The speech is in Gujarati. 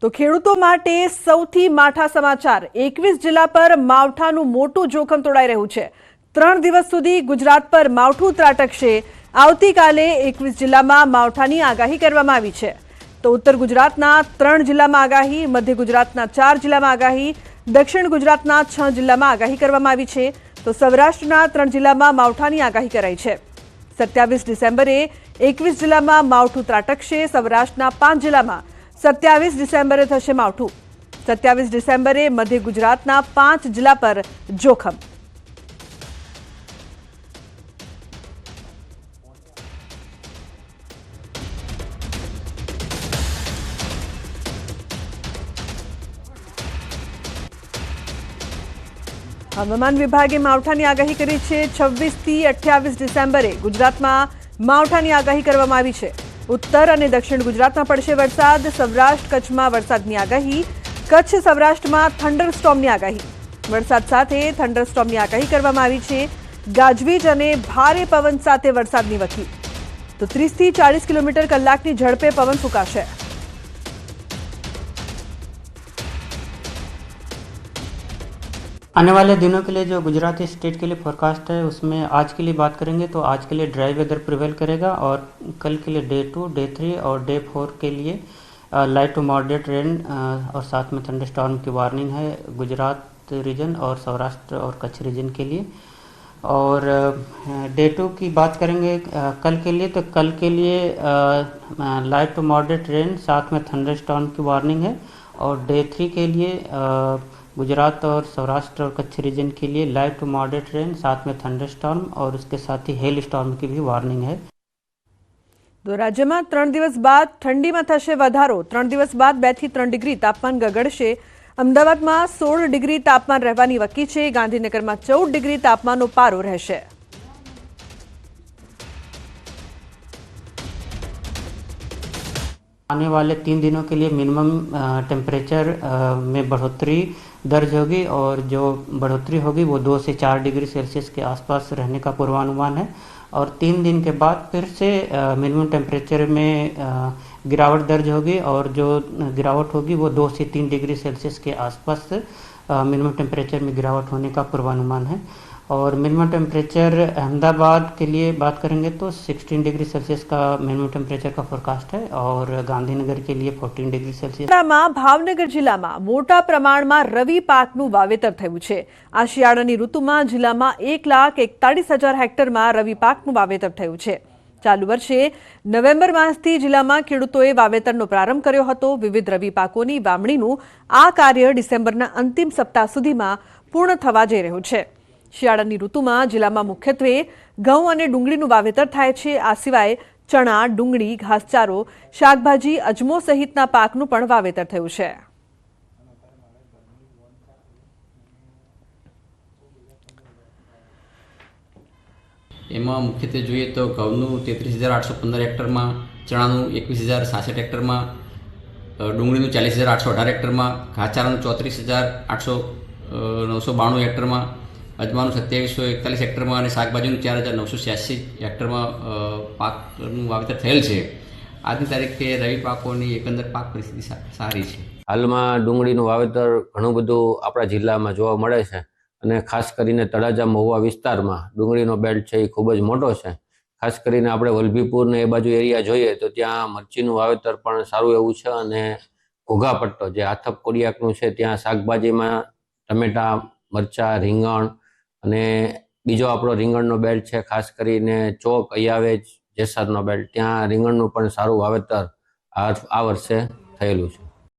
તો ખેડૂતો માટે સૌથી માઠા સમાચાર 21 જિલ્લા પર માવઠાનું મોટું જોખમ તોડાઈ રહ્યું છે। 3 દિવસ સુધી ગુજરાત પર માવઠું ત્રાટકશે। આવતીકાલે 21 જિલ્લામાં માવઠાની આગાહી કરવામાં આવી છે। તો ઉત્તર ગુજરાતના 3 જિલ્લામાં આગાહી, મધ્ય ગુજરાતના 4 જિલ્લામાં આગાહી, દક્ષિણ ગુજરાતના 6 જિલ્લામાં આગાહી કરવામાં આવી છે। તો સૌરાષ્ટ્રના 3 જિલ્લામાં માવઠાની આગાહી કરાઈ છે। 27 ડિસેમ્બરે 21 જિલ્લામાં માવઠું ત્રાટકશે। સૌરાષ્ટ્રના 5 જિલ્લામાં 27 ડિસેમ્બરે થશે માવઠું। 27 ડિસેમ્બરે મધ્ય ગુજરાતના 5 જિલ્લા પર જોખમ। હવામાન વિભાગે માવઠાની આગાહી કરી છે। 26 થી 28 ડિસેમ્બરે ગુજરાતમાં માવઠાની આગાહી કરવામાં આવી છે। उत्तर और दक्षिण गुजरात में पड़शे वरसाद। सौराष्ट्र कच्छ में वरसाद की आगाही। कच्छ सौराष्ट्र में थंडरस्टॉर्म की आगाही। वरसाद साथे थंडरस्टॉर्म की आगाही करवामां आवी छे। गाजवीज और भारे पवन साथे वरसाद की वकी। तो 30 થી 40 किलोमीटर कलाकनी झड़पे पवन फूंकाशे। आने वाले दिनों के लिए जो गुजराती स्टेट के लिए फोरकास्ट है उसमें आज के लिए बात करेंगे तो आज के लिए ड्राई वेदर प्रिवेल करेगा और कल के लिए डे 2, डे 3 और डे 4 के लिए लाइट टू मॉडरेट रेन और साथ में थंडरस्टॉर्म की वार्निंग है गुजरात रीजन और सौराष्ट्र और कच्छ रीजन के लिए। और डे 2 की बात करेंगे कल के लिए, तो कल के लिए लाइट टू मॉडरेट रेन साथ में थंडरस्टॉर्म की वार्निंग है। और डे 3 के लिए गुजरात और सौराष्ट्र और कच्छ रीजन के लिए लाइट टू मॉडरेट रेन साथ में थंडरस्टॉर्म और उसके साथ ही हेल स्टॉर्म की भी वार्निंग है। तो राज्य में 3 दिवस बाद ठंडी में थशे वधारो। 3 दिवस बाद 2 થી 3 डिग्री तापमान गगड़शे। अमदावाद में 16 डिग्री तापमान रहवानी वकी छे। गांधीनगर में 14 डिग्री तापमाननो पारो रहेशे। आने वाले 3 दिनों के लिए मिनिमम टेम्परेचर में बढ़ोतरी दर्ज होगी और जो बढ़ोतरी होगी वो 2 से 4 डिग्री सेल्सियस के आसपास रहने का पूर्वानुमान है। और 3 दिन के बाद फिर से मिनिमम टेम्परेचर में गिरावट दर्ज होगी और जो गिरावट होगी वो 2 से 3 डिग्री सेल्सियस के आसपास मिनिमम टेम्परेचर में गिरावट होने का पूर्वानुमान है। और मिनिमम टेम्परेचर अहमदाबाद के लिए बात करेंगे तो 16 डिग्री सेल्सियस का मिनिमम टेम्परेचर का फोरकास्ट है और गांधीनगर के लिए 14 डिग्री सेल्सियस। भावनगर जिला में मोटा प्रमाण में रवि पाकનું વાવેતર થયું છે। આ શિયાળાની ઋતુમાં જિલ્લામાં 1,41,000 હેક્ટર में રવિ પાકનું વાવેતર થયું છે। ચાલુ વર્ષે નવેમ્બર માસથી જિલ્લામાં ખેડૂતોએ વાવેતરનો પ્રારંભ કર્યો હતો। વિવિધ રવિ પાકોની વાવણીનું આ કાર્ય ડિસેમ્બરના અંતિમ સપ્તાહ સુધીમાં પૂર્ણ થવા જઈ રહ્યું છે। શિયાળાની ઋતુમાં જિલ્લામાં મુખ્યત્વે ઘઉં અને ડુંગળીનું વાવેતર થાય છે। આ સિવાય ચણા, ડુંગળી, ઘાસચારો, શાકભાજી, અજમો સહિતના પાકનું પણ વાવેતર થયું છે। એમાં મુખ્યત્વે જોઈએ તો ઘઉંનું 33,815 હેક્ટરમાં, ચણાનું 21,066 હેક્ટરમાં, ડુંગળીનું 40,818 હેક્ટરમાં, ઘાસચારાનું 34,992 હેક્ટરમાં, અજમાનું 2741 હેક્ટરમાં અને શાકભાજીનું 4,986 હેક્ટરમાં પાકનું વાવેતર થયેલ છે। આજની તારીખે રવિ પાકોની એકંદર પાક પરિસ્થિતિ સારી છે। હાલમાં ડુંગળીનું વાવેતર ઘણું બધું આપણા જિલ્લામાં જોવા મળે છે અને ખાસ કરીને તળાજા મહુવા વિસ્તારમાં ડુંગળીનો બેલ્ટ છે એ ખૂબ જ મોટો છે। ખાસ કરીને આપણે વલભીપુર ને એ બાજુ એરિયા જોઈએ તો ત્યાં મરચીનું વાવેતર પણ સારું એવું છે અને ઘોઘા પટ્ટો જે આથપ કોડિયાકનું છે ત્યાં શાકભાજીમાં ટમેટા, મરચા, રીંગણ અને બીજો આપણો રીંગણનો બેલ્ટ છે ખાસ કરીને ચોક, અયાવેજ, જેસરનો બેલ્ટ ત્યાં રીંગણનું પણ સારું વાવેતર આ વર્ષે થયેલું છે।